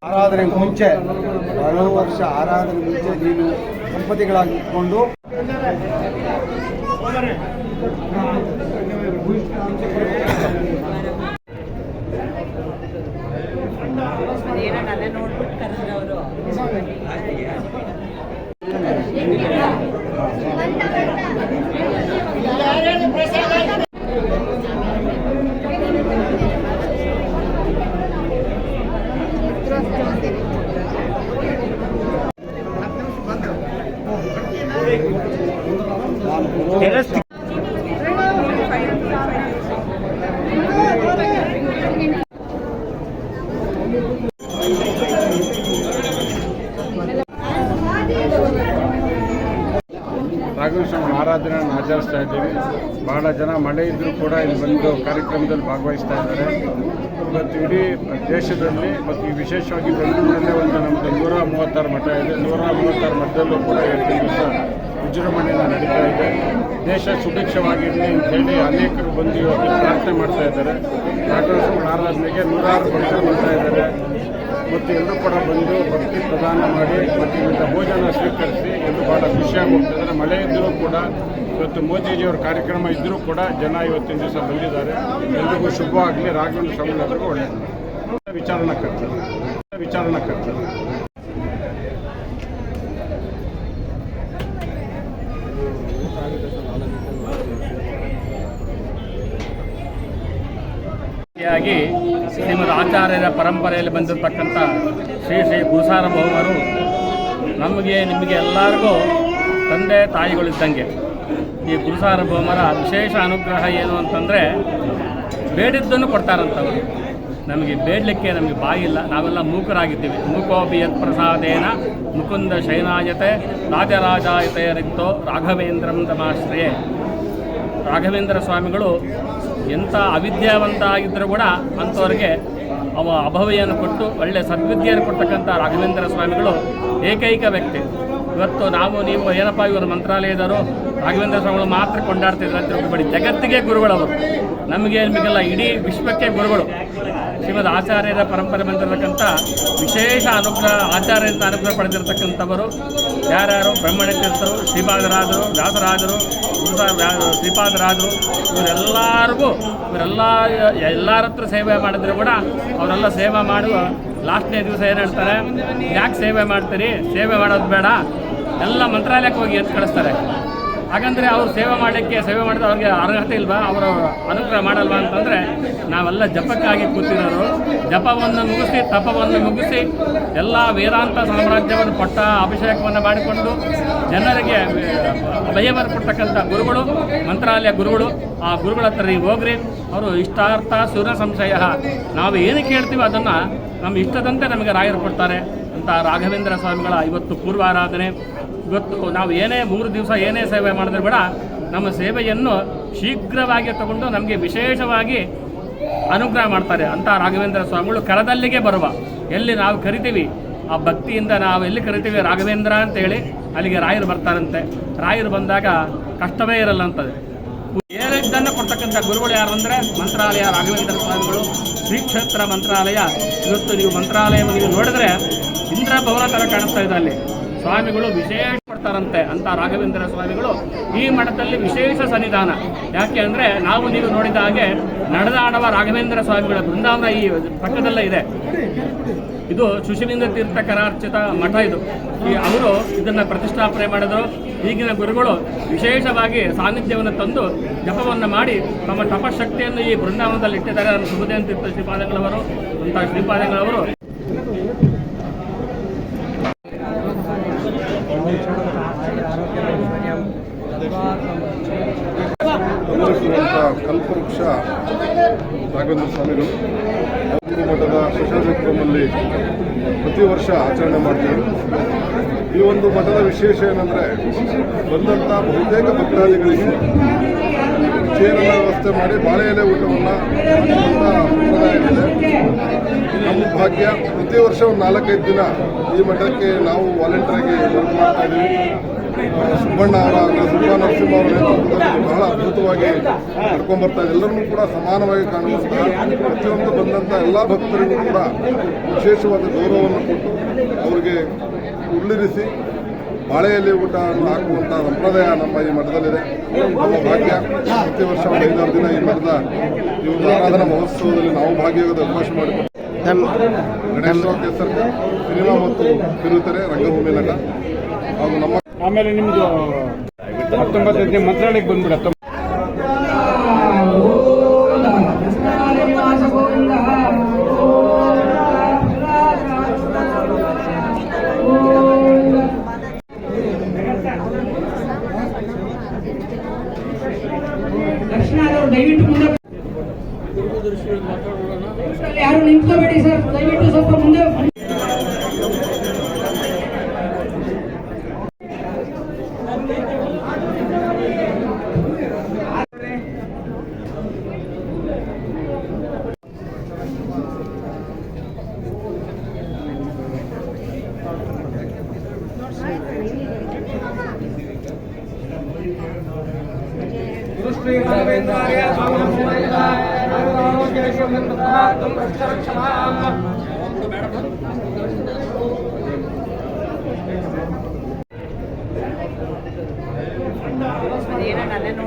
ಆರಾಧನೆ ಮುಂಚೆ ಹಲವು ವರ್ಷ ಆರಾಧನೆ ಮುಂಚೆ ನೀನು ದಂಪತಿಗಳಾಗಿಕೊಂಡು ರಾಘವೇಂದ್ರ ಆರಾಧನೆಯನ್ನು ಆಚರಿಸ್ತಾ ಇದ್ದೀವಿ. ಬಹಳ ಜನ ಮಳೆ ಇದ್ದರೂ ಕೂಡ ಇಲ್ಲಿ ಬಂದು ಕಾರ್ಯಕ್ರಮದಲ್ಲಿ ಭಾಗವಹಿಸ್ತಾ ಇದ್ದಾರೆ. ಇವತ್ತು ಇಡೀ ದೇಶದಲ್ಲಿ ಮತ್ತು ವಿಶೇಷವಾಗಿ ಬೆಂಗಳೂರಲ್ಲೇ ಒಂದು ನಮ್ಮದು 136 ಮಠ ಇದೆ. 136 ಮಠದಲ್ಲೂ ಕೂಡ 2 ದಿವಸ ವಿಜೃಂಭಣೆಯಿಂದ ನಡೀತಾ ಇದೆ. ದೇಶ ಸುಭಿಕ್ಷವಾಗಿರಲಿ ಅಂತೇಳಿ ಅನೇಕರು ಬಂದು ಇವತ್ತು ಪ್ರಾರ್ಥನೆ ಮಾಡ್ತಾ ಇದ್ದಾರೆ. ರಾಘವೇಂದ್ರ ಆರಾಧನೆಗೆ 106 ಭಕ್ತರು ಬರ್ತಾ ಇದ್ದಾರೆ ಮತ್ತು ಎಲ್ಲರೂ ಕೂಡ ಬಂದು ಭಕ್ತಿ ಪ್ರದಾನ ಮಾಡಿ ಮತ್ತು ಇಲ್ಲಿಂದ ಭೋಜನ ಸ್ವೀಕರಿಸಿ ಎಲ್ಲರೂ ಭಾಳ ಖುಷಿಯಾಗಿ ಹೋಗ್ತಿದ್ದಾರೆ. ಮಳೆ ಇದ್ದರೂ ಕೂಡ ಇವತ್ತು ಮೋದಿಜಿಯವರ ಕಾರ್ಯಕ್ರಮ ಇದ್ದರೂ ಕೂಡ ಜನ ಇವತ್ತಿನ ದಿವಸ ಬಂದಿದ್ದಾರೆ. ಎಲ್ರಿಗೂ ಶುಭವಾಗಲಿ. ರಾಘವೇಂದ್ರ ಸ್ವಾಮಿಗಳಿಗೂ ಒಳ್ಳೆಯದು. ವಿಚಾರಣಕರ್ತರು ಶ್ರೀಮದ್ ಆಚಾರ್ಯರ ಪರಂಪರೆಯಲ್ಲಿ ಬಂದಿರತಕ್ಕಂಥ ಶ್ರೀ ಶ್ರೀ ಗುರುಸಾರ್ವಭೌಮರು ನಮಗೆ ನಿಮಗೆ ಎಲ್ಲರಿಗೂ ತಂದೆ ತಾಯಿಗಳಿದ್ದಂಗೆ. ಈ ಗುರುಸಾರ್ವಭೌಮರ ವಿಶೇಷ ಅನುಗ್ರಹ ಏನು ಅಂತಂದರೆ ಬೇಡಿದ್ದನ್ನು ಕೊಡ್ತಾರಂಥವ್ರು. ನಮಗೆ ಬೇಡಲಿಕ್ಕೆ ನಮಗೆ ಬಾಯಿಲ್ಲ, ನಾವೆಲ್ಲ ಮೂಕರಾಗಿದ್ದೀವಿ. ಮೂಕೋಪಿ ಯತ್ ಪ್ರಸಾದೇನ ಮುಕುಂದ ಶಯನಾಯತೆ ರಾಜರಾಜಾಯತೆಯರಿತ್ತೋ ರಾಘವೇಂದ್ರಂ ತಮಾಶ್ರಯೇ. ರಾಘವೇಂದ್ರ ಸ್ವಾಮಿಗಳು ಎಂಥ ಅವಿದ್ಯಾವಂತ ಆಗಿದ್ದರೂ ಕೂಡ ಅಂಥವ್ರಿಗೆ ಅಭವೆಯನ್ನು ಕೊಟ್ಟು ಒಳ್ಳೆಯ ಸದ್ವಿದ್ಯೆಯನ್ನು ಕೊಡ್ತಕ್ಕಂಥ ರಾಘವೇಂದ್ರ ಸ್ವಾಮಿಗಳು ಏಕೈಕ ವ್ಯಕ್ತಿ. ಇವತ್ತು ನೀವು ಏನಪ್ಪ ಇವರು ಮಂತ್ರಾಲಯದವರು ರಾಘವೇಂದ್ರ ಸ್ವಾಮಿಗಳು ಮಾತ್ರ ಕೊಂಡಾಡ್ತಿದ್ರು ಅಂತ ತಿಳ್ಕೊಬೇಡಿ. ಜಗತ್ತಿಗೆ ಗುರುಗಳವರು, ನಿಮಗೆಲ್ಲ ಇಡೀ ವಿಶ್ವಕ್ಕೆ ಗುರುಗಳು. ಶ್ರೀಮದ್ ಆಚಾರ್ಯರ ಪರಂಪರೆ ಬಂದಿರತಕ್ಕಂಥ ವಿಶೇಷ ಅನುಗ್ರಹ, ಆಚಾರ್ಯರಿಂದ ಅನುಗ್ರಹ ಪಡೆದಿರತಕ್ಕಂಥವರು ಯಾರ್ಯಾರು? ಬ್ರಹ್ಮಣ್ಯ ತೀರ್ಥರು, ಶ್ರೀಪಾದರಾಜರು, ವ್ಯಾಸರಾಜರು, ಶ್ರೀಪಾದರಾಜರು, ಎಲ್ಲರ ಹತ್ರ ಸೇವೆ ಮಾಡಿದ್ರು ಕೂಡ ಅವರೆಲ್ಲ ಸೇವೆ ಮಾಡುವ ಲಾಸ್ಟ್ನೇ ದಿವಸ ಏನು ಹೇಳ್ತಾರೆ? ಯಾಕೆ ಸೇವೆ ಮಾಡ್ತೀರಿ? ಸೇವೆ ಮಾಡೋದು ಬೇಡ, ಎಲ್ಲ ಮಂತ್ರಾಲಯಕ್ಕೆ ಹೋಗಿ ಎದ್ದು ಕಳಿಸ್ತಾರೆ. ಹಾಗಂದರೆ ಅವ್ರು ಸೇವೆ ಮಾಡಿದ್ರೆ ಅವ್ರಿಗೆ ಅರ್ಹತೆ ಇಲ್ವಾ? ಅವರು ಅನುಗ್ರಹ ಮಾಡಲ್ವಾ ಅಂತಂದರೆ ನಾವೆಲ್ಲ ಜಪಕ್ಕಾಗಿ ಕೂತಿರೋರು. ಜಪವನ್ನು ಮುಗಿಸಿ ತಪವನ್ನು ಮುಗಿಸಿ ಎಲ್ಲ ವೇದಾಂತ ಸಾಮ್ರಾಜ್ಯವನ್ನು ಪಟ್ಟ ಅಭಿಷೇಕವನ್ನು ಮಾಡಿಕೊಂಡು ಜನರಿಗೆ ಭಯವನ್ನು ಕೊಡ್ತಕ್ಕಂಥ ಗುರುಗಳು ಮಂತ್ರಾಲಯ ಗುರುಗಳು. ಆ ಗುರುಗಳ ಹತ್ರ ನೀವು ಹೋಗ್ರಿ, ಅವರು ಇಷ್ಟಾರ್ಥ ಸುರ ಸಂಶಯ, ನಾವು ಏನು ಕೇಳ್ತೀವಿ ಅದನ್ನು ನಮ್ಮ ಇಷ್ಟದಂತೆ ನಮಗೆ ರಾಯರು ಕೊಡ್ತಾರೆ ಅಂತ ರಾಘವೇಂದ್ರ ಸ್ವಾಮಿಗಳ ಇವತ್ತು ಪೂರ್ವಾರಾಧನೆ. ಇವತ್ತು ನಾವು ಏನೇ 3 ದಿವಸ ಏನೇ ಸೇವೆ ಮಾಡಿದ್ರೆ ಕೂಡ ನಮ್ಮ ಸೇವೆಯನ್ನು ಶೀಘ್ರವಾಗಿ ತಗೊಂಡು ನಮಗೆ ವಿಶೇಷವಾಗಿ ಅನುಗ್ರಹ ಮಾಡ್ತಾರೆ ಅಂತ ರಾಘವೇಂದ್ರ ಸ್ವಾಮಿಗಳು ಕರದಲ್ಲಿಗೆ ಬರುವ. ಎಲ್ಲಿ ನಾವು ಕರಿತೀವಿ ಆ ಭಕ್ತಿಯಿಂದ ನಾವು ಎಲ್ಲಿ ಕರಿತೀವಿ ರಾಘವೇಂದ್ರ ಅಂತೇಳಿ ಅಲ್ಲಿಗೆ ರಾಯರು ಬರ್ತಾರಂತೆ. ರಾಯರು ಬಂದಾಗ ಕಷ್ಟವೇ ಇರಲ್ಲ ಅಂತದೆ. ಏನಿದ್ದನ್ನು ಕೊಡ್ತಕ್ಕಂಥ ಗುರುಗಳು ಯಾರು ಅಂದರೆ ಮಂತ್ರಾಲಯ ರಾಘವೇಂದ್ರ ಸ್ವಾಮಿಗಳು, ಶ್ರೀ ಕ್ಷೇತ್ರ ಮಂತ್ರಾಲಯ. ಇವತ್ತು ನೀವು ಮಂತ್ರಾಲಯವನ್ನು ನೀವು ನೋಡಿದ್ರೆ ಇಂದ್ರ ಭವನ ಥರ ಕಾಣಿಸ್ತಾ ಇದೆ. ಅಲ್ಲಿ ಸ್ವಾಮಿಗಳು ವಿಶೇಷ ಕೊಡ್ತಾರಂತೆ ಅಂತ ರಾಘವೇಂದ್ರ ಸ್ವಾಮಿಗಳು ಈ ಮಠದಲ್ಲಿ ವಿಶೇಷ ಸನ್ನಿಧಾನ. ಯಾಕೆ ಅಂದರೆ ನೀವು ನೋಡಿದ ಹಾಗೆ ನಡೆದಾಡುವ ರಾಘವೇಂದ್ರ ಸ್ವಾಮಿಗಳ ಬೃಂದಾವನ ಈ ಪಕ್ಕದಲ್ಲೇ ಇದೆ. ಇದು ಸುಶೀಲೇಂದ್ರ ತೀರ್ಥಕರ ಅರ್ಚಿತ ಮಠ. ಇದು ಅವರು ಇದನ್ನು ಪ್ರತಿಷ್ಠಾಪನೆ ಮಾಡಿದರು. ಈಗಿನ ಗುರುಗಳು ವಿಶೇಷವಾಗಿ ಸಾನ್ನಿಧ್ಯವನ್ನು ತಂದು ಜಪವನ್ನು ಮಾಡಿ ತಮ್ಮ ತಪಶಕ್ತಿಯನ್ನು ಈ ಬೃಂದಾವನದಲ್ಲಿ ಇಟ್ಟಿದ್ದಾರೆ. ಸುಬುಧೇಂದ್ರ ತೀರ್ಥ ಶ್ರೀಪಾದಂಗಳವರು ಅಂತ ಶ್ರೀಪಾದಂಗಳವರು ಕಲ್ಪವೃಕ್ಷ ರಾಘವೇಂದ್ರ ಸ್ವಾಮಿಗಳು ಮಠದ ಶಿಶಾದ್ರಿಕ್ರಮಲ್ಲಿ ಪ್ರತಿ ವರ್ಷ ಆಚರಣೆ ಮಾಡ್ತೀವಿ. ಈ ಒಂದು ಮಠದ ವಿಶೇಷ ಏನಂದರೆ ಬಂದಂಥ ಬಹುತೇಕ ಭಕ್ತಾದಿಗಳಿಗೆ ಚೇರಿನ ವ್ಯವಸ್ಥೆ ಮಾಡಿ ಬಾಳೆ ಎಲೆ ಊಟವನ್ನು ಸಂಪ್ರದಾಯ ಇದೆ. ನಮ್ಮ ಭಾಗ್ಯ ಪ್ರತಿ ವರ್ಷ ಒಂದು 4-5 ದಿನ ಈ ಮಠಕ್ಕೆ ನಾವು ವಾಲಂಟಿಯರಾಗಿ ವರ್ಕ್ ಮಾಡ್ತಾ ಇದ್ದೀವಿ. ಸುಬ್ಬಣ್ಣ ಅವರ ಸುಬ್ಬ ನರಸಿಂಹ ಅವರ ನೇತೃತ್ವದಲ್ಲಿ ಬಹಳ ಅದ್ಭುತವಾಗಿ ನಡ್ಕೊಂಡ್ಬರ್ತಾ ಇದೆ. ಎಲ್ಲರನ್ನೂ ಕೂಡ ಸಮಾನವಾಗಿ ಕಾಣುವಂತಹ ಪ್ರತಿಯೊಂದು ಬಂದಂಥ ಎಲ್ಲ ಭಕ್ತರಿಗೂ ಕೂಡ ವಿಶೇಷವಾದ ಗೌರವವನ್ನು ಕೊಟ್ಟು ಅವರಿಗೆ ಉರುಳಿರಿಸಿ ಬಾಳೆಯಲ್ಲಿ ಊಟವನ್ನು ಹಾಕುವಂಥ ಸಂಪ್ರದಾಯ ನಮ್ಮ ಈ ಮಠದಲ್ಲಿದೆ. ನಮ್ಮ ಭಾಗ್ಯ ಪ್ರತಿ ವರ್ಷ 5-6 ದಿನ ಈ ಮಠದ ಈ ಒಂದು ಆರಾಧನಾ ಮಹೋತ್ಸವದಲ್ಲಿ ನಾವು ಭಾಗಿಯಾಗೋದು ಅವಕಾಶ ಮಾಡಿಕೊಟ್ಟು ಗಣೇಶ ಕೇಸರ್ಕ ಸಿನಿಮಾ ಮತ್ತು ಕಿರುತೆರೆ ರಂಗಭೂಮಿ ನಟ ಹಾಗೂ ನಮ್ಮ ಆಮೇಲೆ ನಿಮ್ಮದು 19ನೇ ಮಂತ್ರಾಲಯಕ್ಕೆ ಬಂದ್ಬಿಡ. ದಯವಿಟ್ಟು ಮುಂದೆ ಯಾರು ನಿಂತ್ಕೋಬೇಡಿ ಸರ್, ದಯವಿಟ್ಟು ಸ್ವಲ್ಪ ಮುಂದೆ. ಏನೋ